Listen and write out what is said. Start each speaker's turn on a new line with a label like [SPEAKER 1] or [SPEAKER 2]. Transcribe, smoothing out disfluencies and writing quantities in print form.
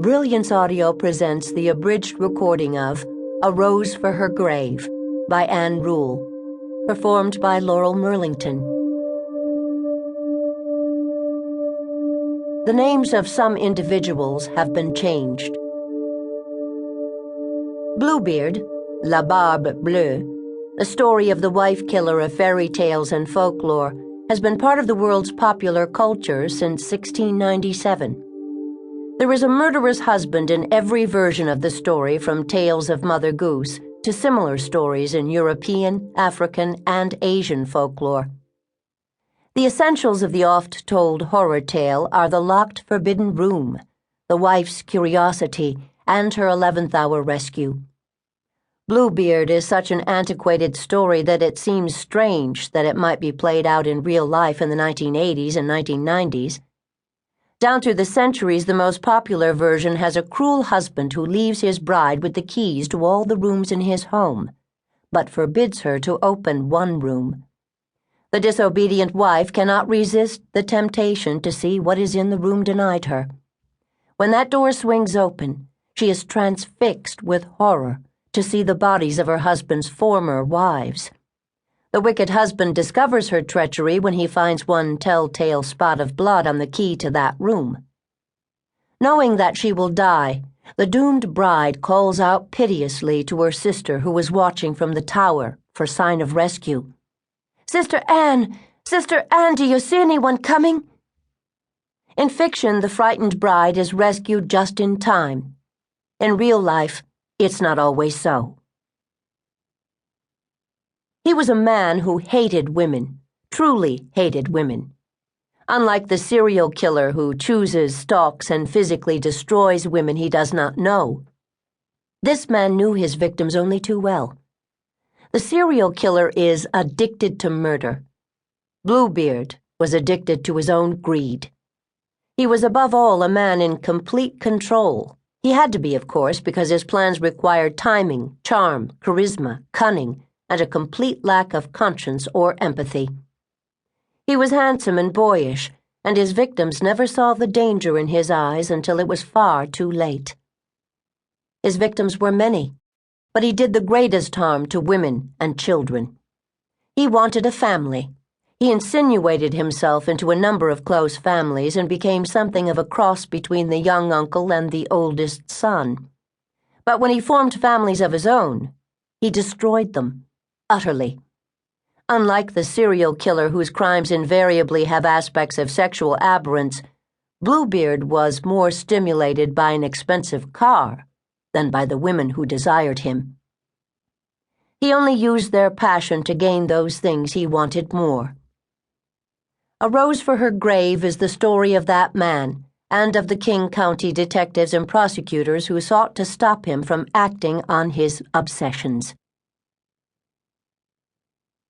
[SPEAKER 1] Brilliance Audio presents the abridged recording of A Rose for Her Grave by Anne Rule, performed by Laural Merlington. The names of some individuals have been changed. Bluebeard, La Barbe Bleue, the story of the wife killer of fairy tales and folklore, has been part of the world's popular culture since 1697. There is a murderous husband in every version of the story, from tales of Mother Goose to similar stories in European, African, and Asian folklore. The essentials of the oft-told horror tale are the locked, forbidden room, the wife's curiosity, and her 11th-hour rescue. Bluebeard is such an antiquated story that it seems strange that it might be played out in real life in the 1980s and 1990s. Down through the centuries, the most popular version has a cruel husband who leaves his bride with the keys to all the rooms in his home, but forbids her to open one room. The disobedient wife cannot resist the temptation to see what is in the room denied her. When that door swings open, she is transfixed with horror to see the bodies of her husband's former wives. The wicked husband discovers her treachery when he finds one telltale spot of blood on the key to that room. Knowing that she will die, the doomed bride calls out piteously to her sister, who is watching from the tower for sign of rescue. Sister Anne, do you see anyone coming?" In fiction, the frightened bride is rescued just in time. In real life, it's not always so. He was a man who hated women, truly hated women. Unlike the serial killer who chooses, stalks, and physically destroys women he does not know, this man knew his victims only too well. The serial killer is addicted to murder. Bluebeard was addicted to his own greed. He was above all a man in complete control. He had to be, of course, because his plans required timing, charm, charisma, cunning, and a complete lack of conscience or empathy. He was handsome and boyish, and his victims never saw the danger in his eyes until it was far too late. His victims were many, but he did the greatest harm to women and children. He wanted a family. He insinuated himself into a number of close families and became something of a cross between the young uncle and the oldest son. But when he formed families of his own, he destroyed them, utterly. Unlike the serial killer whose crimes invariably have aspects of sexual aberrance, Bluebeard was more stimulated by an expensive car than by the women who desired him. He only used their passion to gain those things he wanted more. A Rose for Her Grave is the story of that man and of the King County detectives and prosecutors who sought to stop him from acting on his obsessions.